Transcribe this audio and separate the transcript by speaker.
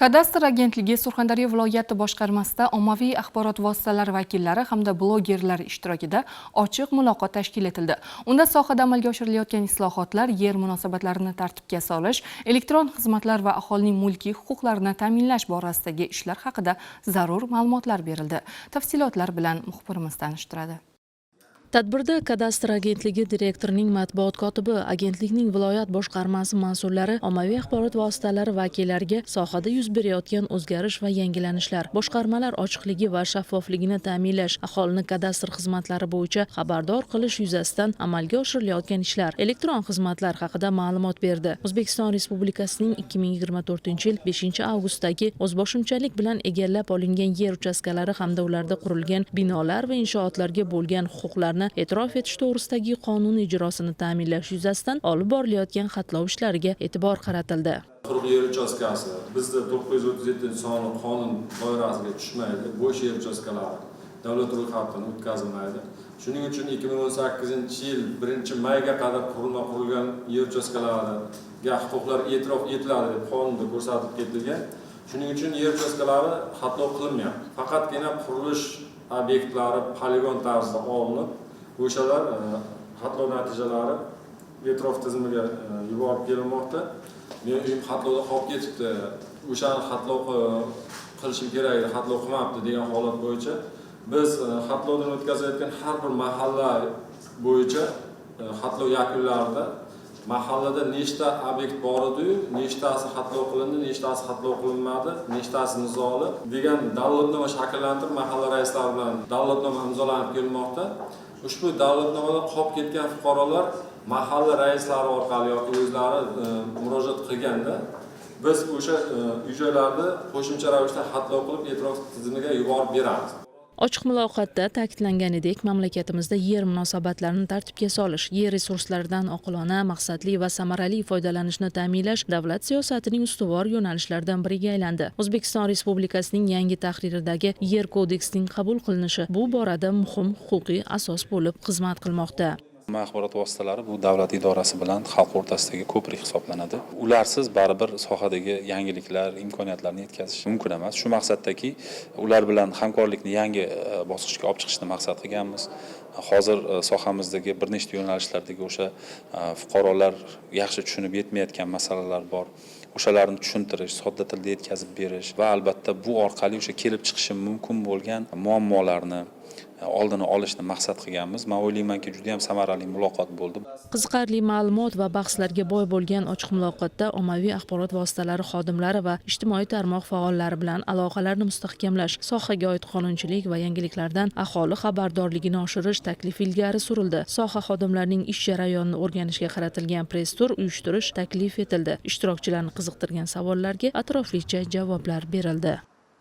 Speaker 1: Kadastr agentligi Surxondaryo viloyati boshqarmasida ommaviy axborot vositalari vakillari hamda blogerlar ishtirokida ochiq muloqot tashkil etildi. Unda sohada amalga oshirilayotgan islohotlar, yer munosabatlarini tartibga solish, elektron xizmatlar va aholining mulkiy huquqlarini ta'minlash borasidagi ishlar haqida zarur ma'lumotlar berildi. Tafsilotlar bilan muxbirimiz tanishtiradi.
Speaker 2: Tadbirda Kadastr agentligi direktorining matbuot kotibi, agentlikning viloyat boshqarmasi mas'ullari, ommaviy axborot vositalari vakillariga sohada yuz berayotgan o'zgarish va yangilanishlar, boshqarmalar ochiqligi va shaffofligini ta'minlash, aholini kadastr xizmatlari bo'yicha xabardor qilish yuzasidan amalga oshirilayotgan ishlar, elektron xizmatlar haqida ma'lumot berdi. O'zbekiston Respublikasining 2024-yil 5-avgustdagi o'zboshimchalik bilan egallab olingan yer uchastkalari hamda ularda qurilgan binolar va inshootlarga bo'lgan huquqlarni e'tirof etish to'g'risidagi qonun ijrosini ta'minlash yuzasidan olib borilayotgan xatlov ishlariga e'tibor qaratildi.
Speaker 3: Quruq yer uchastkasi bizda 937-sonli qonun doirasiga tushmaydi. Bo'sh yer uchastkalari davlat ro'yxatidan o'tkazilmaydi. Shuning uchun 2018-yil 1-mayga qadar qurilgan yer uchastkalariga huquqlar e'tirof etiladi deb qonunda ko'rsatib ketilgan. Shuning uchun yer uchastkalari xatlov qilinmayapti. Faqatgina qurilish obyektlari poligon tarzida olinib, o'shalar xatlov natijalari e'tirof tizimiga yuborib kelinmoqda. Men uyim xatlovda qolib ketibdi, o'shani xatlov qilishim kerak edi, xatlov qilmabdi degan holat bo'yicha biz xatlovdan o'tkazayotgan har bir mahalla bo'yicha xatlov yakunlarida mahallada nechta obyekt bor edi, nechtasi xatlov qilindi, nechtasi xatlov qilinmadi, nechtasi nizoli degan davlatnoma shakllantirib mahalla raislari bilan davlatnoma imzolanib kelmoqda. Ushbu davlatnomada qolib ketgan fuqarolar mahalla raislari orqali yoki o'zlari murojaat qilganda biz o'sha uy-joylarni qo'shimcha ravishda xatlov qilib e'tirof tizimiga yuborib beramiz.
Speaker 2: Ochiq muloqotda ta'kidlanganidek, mamlakatimizda yer munosabatlarini tartibga solish, yer resurslaridan oqilona, maqsadli va samarali foydalanishni ta'minlash davlat siyosatining ustuvor yo'nalishlaridan biriga aylandi. O'zbekiston Respublikasining yangi tahriridagi Yer kodeksining qabul qilinishi bu borada muhim huquqiy asos bo'lib xizmat qilmoqda.
Speaker 4: Axborot vositalari bu davlat idorasi bilan xalq o'rtasidagi ko'prik hisoblanadi. Ularsiz baribir sohadagi yangiliklar, imkoniyatlarni yetkazish mumkin emas. Shu maqsaddaki, ular bilan hamkorlikni yangi bosqichga olib chiqishni maqsad qilganmiz. Hozir sohamizdagi bir nechta yo'nalishlardagi o'sha fuqarolar yaxshi tushunib yetmayotgan masalalar bor. O'shalarni tushuntirish, sodda tilda yetkazib berish va albatta bu orqali o'sha kelib chiqishi mumkin bo'lgan muammolarni oldini olishni maqsad qilganmiz. Men o'ylaymanki, juda ham samarali muloqot bo'ldi.
Speaker 2: Qiziqarli ma'lumot va bahslarga boy bo'lgan ochiq muloqotda ommaviy axborot vositalari xodimlari va ijtimoiy tarmoq faollari bilan aloqalarni mustahkamlash, sohaga oid qonunchilik va yangiliklardan aholi xabardorligini oshirish taklifi ilgari surildi. Soha xodimlarining ish jarayonini o'rganishga qaratilgan press-tur uyushtirish taklif etildi. Ishtirokchilarni qiziqtirgan savollarga atroflicha javoblar berildi.